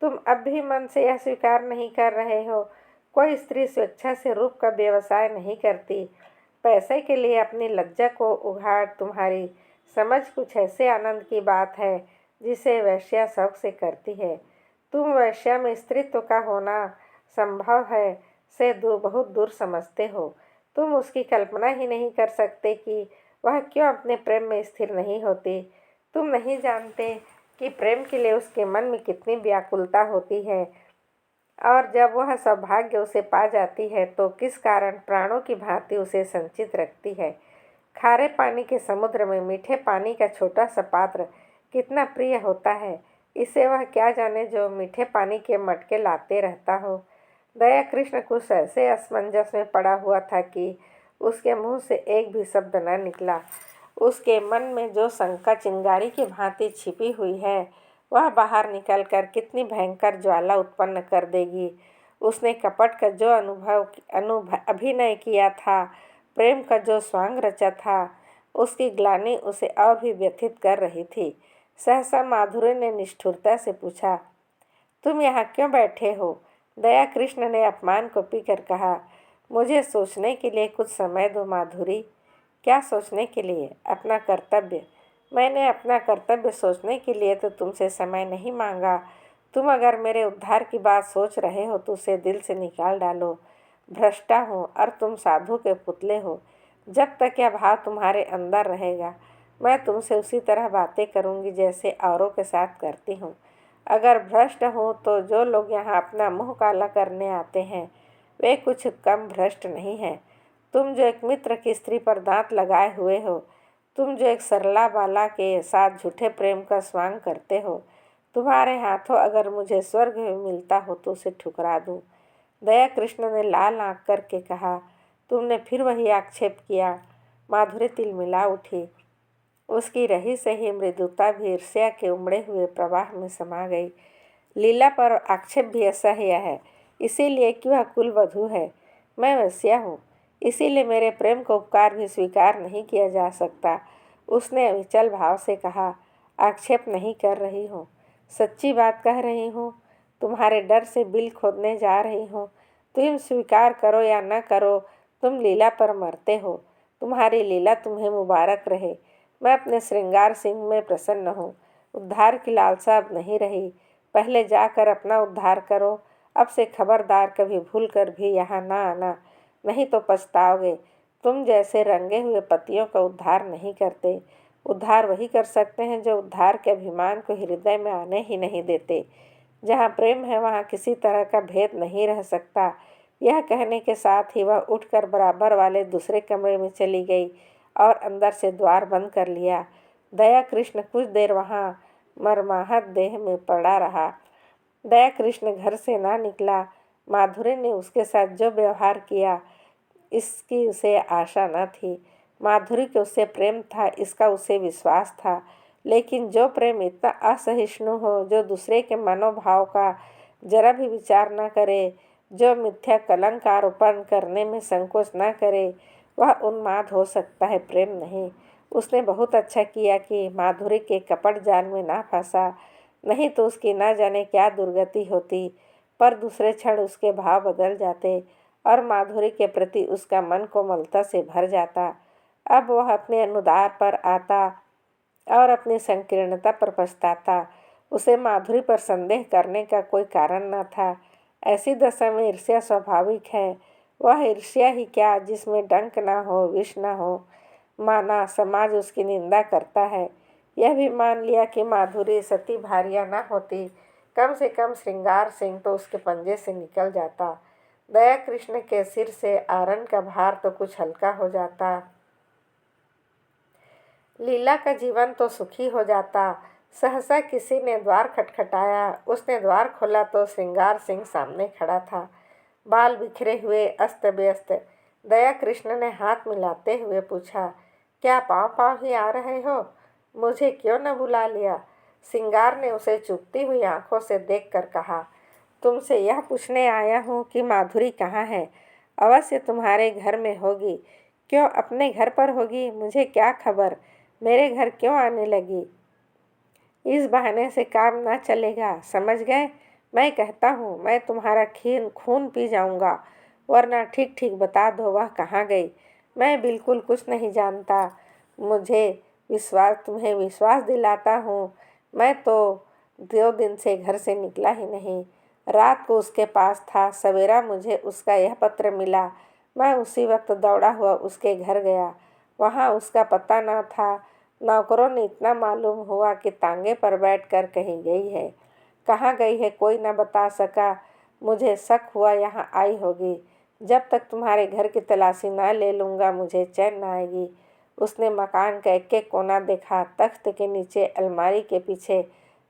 तुम अब भी मन से यह स्वीकार नहीं कर रहे हो। कोई स्त्री स्वेच्छा से रूप का व्यवसाय नहीं करती। पैसे के लिए अपनी लज्जा को उघाड़ तुम्हारी समझ कुछ ऐसे आनंद की बात है जिसे वैश्या शौक से करती है। तुम वैश्या में स्त्रीत्व का होना संभव है से बहुत दूर समझते हो। तुम उसकी कल्पना ही नहीं कर सकते कि वह क्यों अपने प्रेम में स्थिर नहीं होती। तुम नहीं जानते कि प्रेम के लिए उसके मन में कितनी व्याकुलता होती है और जब वह सौभाग्य उसे पा जाती है तो किस कारण प्राणों की भांति उसे संचित रखती है। खारे पानी के समुद्र में मीठे पानी का छोटा सा पात्र कितना प्रिय होता है, इसे वह क्या जाने जो मीठे पानी के मटके लाते रहता हो। दया कृष्ण कुछ ऐसे असमंजस में पड़ा हुआ था कि उसके मुंह से एक भी शब्द न निकला। उसके मन में जो शंका चिंगारी की भांति छिपी हुई है वह बाहर निकलकर कितनी भयंकर ज्वाला उत्पन्न कर देगी। उसने कपट का जो अभिनय किया था, प्रेम का जो स्वांग रचा था, उसकी ग्लानि उसे और भी व्यथित कर रही थी। सहसा माधुरी ने निष्ठुरता से पूछा, तुम यहाँ क्यों बैठे हो। दया कृष्ण ने अपमान को पीकर कहा, मुझे सोचने के लिए कुछ समय दो माधुरी। क्या सोचने के लिए। अपना कर्तव्य। मैंने अपना कर्तव्य सोचने के लिए तो तुमसे समय नहीं मांगा। तुम अगर मेरे उद्धार की बात सोच रहे हो तो उसे दिल से निकाल डालो। भ्रष्टा हूँ और तुम साधु के पुतले हो। जब तक यह भाव तुम्हारे अंदर रहेगा मैं तुमसे उसी तरह बातें करूँगी जैसे औरों के साथ करती हूँ। अगर भ्रष्ट हूँ तो जो लोग यहाँ अपना मुँह काला करने आते हैं वे कुछ कम भ्रष्ट नहीं हैं। तुम जो एक मित्र की स्त्री पर दांत लगाए हुए हो, तुम जो एक सरला बाला के साथ झूठे प्रेम का स्वांग करते हो, तुम्हारे हाथों अगर मुझे स्वर्ग में मिलता हो तो उसे ठुकरा दूँ। दया कृष्ण ने लाल आँख करके कहा, तुमने फिर वही आक्षेप किया। माधुरी तिलमिला उठी। उसकी रही सही मृदुता भी ईर्ष्या के उमड़े हुए प्रवाह में समा गई। लीला पर आक्षेप भी असह्य है, इसीलिए कि वह कुलवधू है। मैं वैश्या हूँ, इसीलिए मेरे प्रेम को उपकार भी स्वीकार नहीं किया जा सकता। उसने विचल भाव से कहा, आक्षेप नहीं कर रही हूँ, सच्ची बात कह रही हूँ। तुम्हारे डर से बिल खोदने जा रही हूँ। तुम स्वीकार करो या न करो, तुम लीला पर मरते हो। तुम्हारी लीला तुम्हें मुबारक रहे। मैं अपने श्रृंगार सिंह में प्रसन्न हूँ। उद्धार की लालसा अब नहीं रही। पहले जाकर अपना उद्धार करो। अब से खबरदार कभी भूल कर भी यहाँ ना आना। नहीं तो पछताओगे। तुम जैसे रंगे हुए पतियों का उद्धार नहीं करते। उद्धार वही कर सकते हैं जो उद्धार के अभिमान को हृदय में आने ही नहीं देते। जहाँ प्रेम है वहाँ किसी तरह का भेद नहीं रह सकता। यह कहने के साथ ही वह उठकर बराबर वाले दूसरे कमरे में चली गई और अंदर से द्वार बंद कर लिया। दया कृष्ण कुछ देर वहाँ मरमाहत देह में पड़ा रहा। दया कृष्ण घर से ना निकला। माधुरी ने उसके साथ जो व्यवहार किया इसकी उसे आशा न थी। माधुरी को उससे प्रेम था, इसका उसे विश्वास था, लेकिन जो प्रेम इतना असहिष्णु हो, जो दूसरे के मनोभाव का जरा भी विचार न करे, जो मिथ्या कलंक आरोपण करने में संकोच न करे, वह उन्माद हो सकता है, प्रेम नहीं। उसने बहुत अच्छा किया कि माधुरी के कपट जाल में ना फंसा, नहीं तो उसकी ना जाने क्या दुर्गति होती। पर दूसरे क्षण उसके भाव बदल जाते और माधुरी के प्रति उसका मन कोमलता से भर जाता। अब वह अपने अनुदार पर आता और अपनी संकीर्णता पर पछताता। उसे माधुरी पर संदेह करने का कोई कारण न था। ऐसी दशा में ईर्ष्या स्वाभाविक है। वह ईर्ष्या ही क्या जिसमें डंक ना हो, विष ना हो। माना समाज उसकी निंदा करता है। यह भी मान लिया कि माधुरी सती भारिया न होती, कम से कम श्रृंगार सिंह तो उसके पंजे से निकल जाता। दया कृष्ण के सिर से आरण का भार तो कुछ हल्का हो जाता। लीला का जीवन तो सुखी हो जाता। सहसा किसी ने द्वार खटखटाया। उसने द्वार खोला तो श्रृंगार सिंह सामने खड़ा था, बाल बिखरे हुए, अस्त व्यस्त। दया कृष्ण ने हाथ मिलाते हुए पूछा, क्या पाँव पाँव ही आ रहे हो? मुझे क्यों न बुला लिया? श्रृंगार ने उसे चुभती हुई आंखों से देखकर कहा, तुमसे यह पूछने आया हूँ कि माधुरी कहाँ है? अवश्य तुम्हारे घर में होगी। क्यों अपने घर पर होगी? मुझे क्या खबर, मेरे घर क्यों आने लगी? इस बहाने से काम ना चलेगा, समझ गए? मैं कहता हूँ मैं तुम्हारा खून पी जाऊँगा, वरना ठीक ठीक बता दो वह कहाँ गई। मैं बिल्कुल कुछ नहीं जानता। तुम्हें विश्वास दिलाता हूँ, मैं तो 2 दिन से घर से निकला ही नहीं। रात को उसके पास था, सवेरा मुझे उसका यह पत्र मिला। मैं उसी वक्त दौड़ा हुआ उसके घर गया। वहाँ उसका पता न था। नौकरों ने इतना मालूम हुआ कि तांगे पर बैठकर कहीं गई है। कहाँ गई है कोई न बता सका। मुझे शक हुआ यहाँ आई होगी। जब तक तुम्हारे घर की तलाशी न ले लूँगा मुझे चैन न आएगी। उसने मकान का एक एक कोना देखा, तख्त के नीचे, अलमारी के पीछे,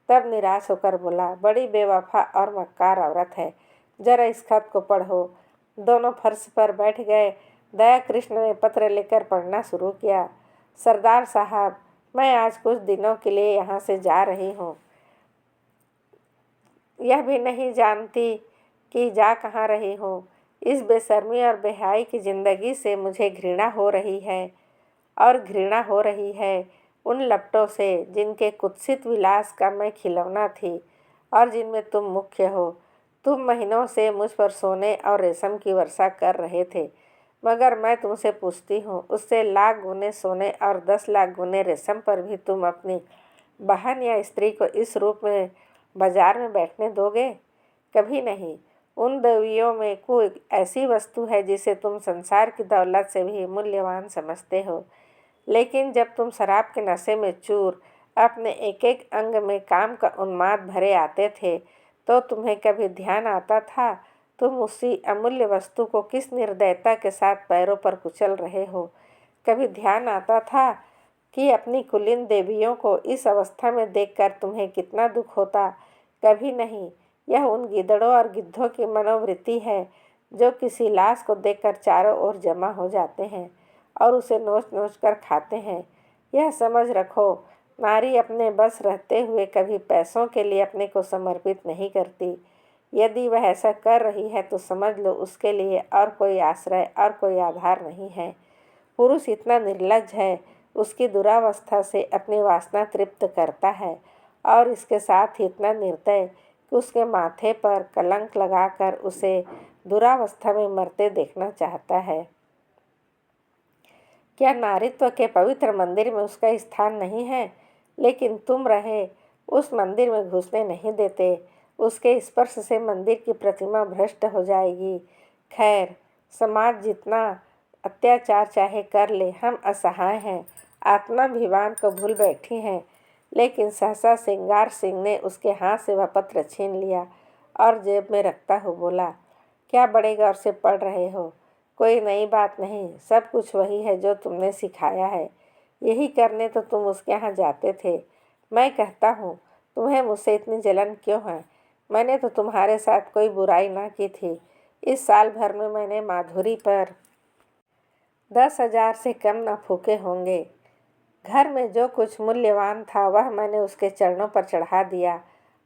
तब निराश होकर बोला, बड़ी बेवफा और मक्कार औरत है, जरा इस खत को पढ़ो। दोनों फर्श पर बैठ गए। दया कृष्ण ने पत्र लेकर पढ़ना शुरू किया। सरदार साहब, मैं आज कुछ दिनों के लिए यहाँ से जा रही हूँ। यह भी नहीं जानती कि जा कहाँ रही हूँ। इस बेशर्मी और बेहयाई की ज़िंदगी से मुझे घृणा हो रही है, और घृणा हो रही है उन लपटों से जिनके कुत्सित विलास का मैं खिलौना थी और जिनमें तुम मुख्य हो। तुम महीनों से मुझ पर सोने और रेशम की वर्षा कर रहे थे, मगर मैं तुमसे पूछती हूँ, उससे लाख गुने सोने और 10 लाख गुने रेशम पर भी तुम अपनी बहन या स्त्री को इस रूप में बाजार में बैठने दोगे? कभी नहीं। उन देवियों में कोई ऐसी वस्तु है जिसे तुम संसार की दौलत से भी मूल्यवान समझते हो, लेकिन जब तुम शराब के नशे में चूर अपने एक एक अंग में काम का उन्माद भरे आते थे, तो तुम्हें कभी ध्यान आता था तुम उसी अमूल्य वस्तु को किस निर्दयता के साथ पैरों पर कुचल रहे हो? कभी ध्यान आता था कि अपनी कुलीन देवियों को इस अवस्था में देखकर तुम्हें कितना दुख होता? कभी नहीं। यह उन गिद्धड़ों और गिद्धों की मनोवृत्ति है जो किसी लाश को देखकर चारों ओर जमा हो जाते हैं और उसे नोच नोच कर खाते हैं। यह समझ रखो, नारी अपने बस रहते हुए कभी पैसों के लिए अपने को समर्पित नहीं करती। यदि वह ऐसा कर रही है तो समझ लो उसके लिए और कोई आश्रय और कोई आधार नहीं है। पुरुष इतना निर्लज्ज है, उसकी दुरावस्था से अपनी वासना तृप्त करता है और इसके साथ ही इतना निर्दय कि उसके माथे पर कलंक लगाकर उसे दुरावस्था में मरते देखना चाहता है। क्या नारीत्व के पवित्र मंदिर में उसका स्थान नहीं है? लेकिन तुम रहे उस मंदिर में घुसने नहीं देते। उसके स्पर्श से मंदिर की प्रतिमा भ्रष्ट हो जाएगी। खैर, समाज जितना अत्याचार चाहे कर ले, हम असहाय हैं, आत्माभिमान को भूल बैठी हैं। लेकिन सहसा श्रृंगार सिंह ने उसके हाथ से वह पत्र छीन लिया और जेब में रखता हुआ बोला, क्या बड़े गौर से पढ़ रहे हो? कोई नई बात नहीं, सब कुछ वही है जो तुमने सिखाया है। यही करने तो तुम उसके यहाँ जाते थे। मैं कहता हूँ, तुम्हें मुझसे इतनी जलन क्यों है? मैंने तो तुम्हारे साथ कोई बुराई ना की थी। इस साल भर में मैंने माधुरी पर 10,000 से कम न फूके होंगे। घर में जो कुछ मूल्यवान था वह मैंने उसके चरणों पर चढ़ा दिया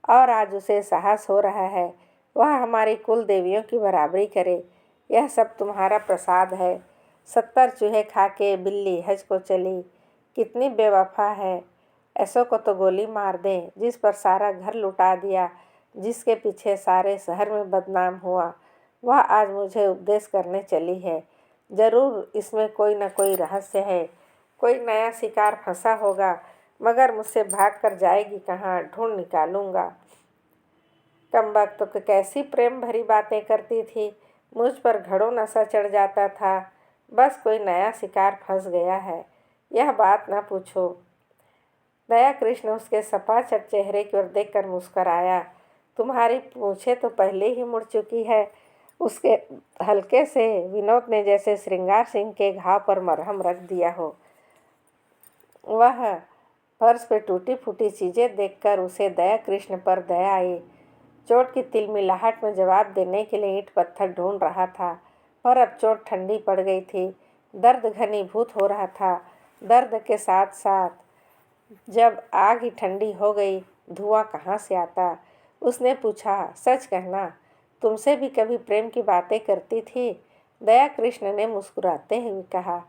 और आज उसे साहस हो रहा है वह हमारी कुल देवियों की बराबरी करे। यह सब तुम्हारा प्रसाद है। 70 चूहे खा के बिल्ली हज को चली। कितनी बेवफा है। ऐसों को तो गोली मार दें, जिस पर सारा घर लुटा दिया, जिसके पीछे सारे शहर में बदनाम हुआ, वह आज मुझे उपदेश करने चली है। जरूर इसमें कोई न कोई रहस्य है। कोई नया शिकार फंसा होगा, मगर मुझसे भाग कर जाएगी कहाँ? ढूंढ निकालूंगा। कमबख्त तो कैसी प्रेम भरी बातें करती थी। मुझ पर घड़ों नशा चढ़ जाता था। बस कोई नया शिकार फंस गया है, यह बात न पूछो। दया कृष्ण उसके सपाचट चेहरे की ओर देखकर मुस्कराया। तुम्हारी पूंछें तो पहले ही मुड़ चुकी है। उसके हल्के से विनोद ने जैसे श्रृंगार सिंह के घाव पर मरहम रख दिया हो। वह फर्श पे टूटी फूटी चीज़ें देखकर उसे दया कृष्ण पर दया आई। चोट की तिलमिलाहट में जवाब देने के लिए ईंट पत्थर ढूंढ रहा था, पर अब चोट ठंडी पड़ गई थी। दर्द घनीभूत हो रहा था। दर्द के साथ साथ जब आग ही ठंडी हो गई, धुआं कहाँ से आता? उसने पूछा, सच कहना, तुमसे भी कभी प्रेम की बातें करती थी? दया कृष्ण ने मुस्कुराते हुए कहा,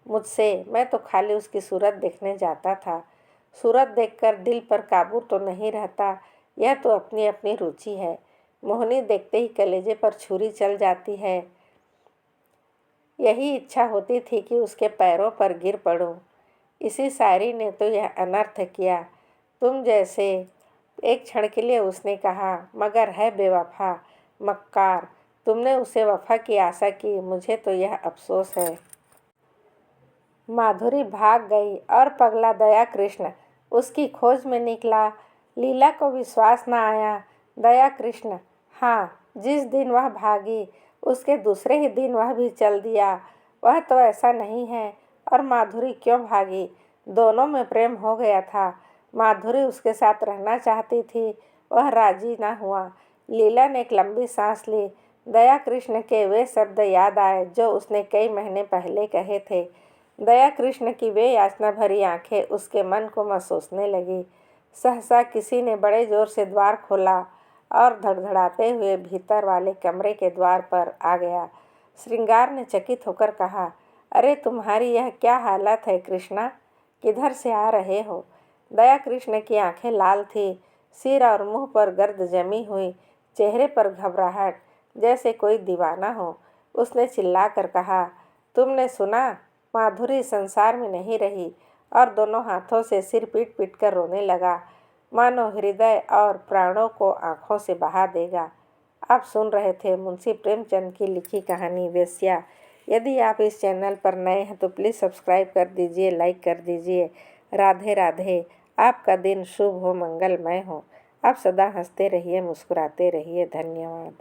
मुझसे? मैं तो खाली उसकी सूरत देखने जाता था। सूरत देखकर दिल पर काबू तो नहीं रहता, यह तो अपनी अपनी रुचि है। मोहिनी देखते ही कलेजे पर छुरी चल जाती है। यही इच्छा होती थी कि उसके पैरों पर गिर पड़ूं। इसी शायरी ने तो यह अनर्थ किया। तुम जैसे। एक क्षण के लिए उसने कहा, मगर है बेवफा, मक्कार। तुमने उसे वफा की आशा की, मुझे तो यह अफसोस है। माधुरी भाग गई और पगला दया कृष्ण उसकी खोज में निकला। लीला को विश्वास न आया। दया कृष्ण, हाँ, जिस दिन वह भागी उसके दूसरे ही दिन वह भी चल दिया। वह तो ऐसा नहीं है। और माधुरी क्यों भागी? दोनों में प्रेम हो गया था। माधुरी उसके साथ रहना चाहती थी, वह राजी न हुआ। लीला ने एक लंबी सांस ली। दया कृष्ण के वे शब्द याद आए जो उसने कई महीने पहले कहे थे। दया कृष्ण की वे याचना भरी आंखें उसके मन को महसूसने लगी। सहसा किसी ने बड़े जोर से द्वार खोला और धड़धड़ाते हुए भीतर वाले कमरे के द्वार पर आ गया। श्रृंगार ने चकित होकर कहा, अरे तुम्हारी यह क्या हालत है कृष्णा? किधर से आ रहे हो? दया कृष्ण की आंखें लाल थी, सिर और मुंह पर गर्द जमी हुई, चेहरे पर घबराहट, जैसे कोई दीवाना हो। उसने चिल्लाकर कहा, तुमने सुना? माधुरी संसार में नहीं रही। और दोनों हाथों से सिर पीट पीट कर रोने लगा, मानो हृदय और प्राणों को आंखों से बहा देगा। आप सुन रहे थे मुंशी प्रेमचंद की लिखी कहानी वेश्या। यदि आप इस चैनल पर नए हैं तो प्लीज़ सब्सक्राइब कर दीजिए, लाइक कर दीजिए। राधे राधे। आपका दिन शुभ हो, मंगलमय हो। आप सदा हंसते रहिए, मुस्कुराते रहिए। धन्यवाद।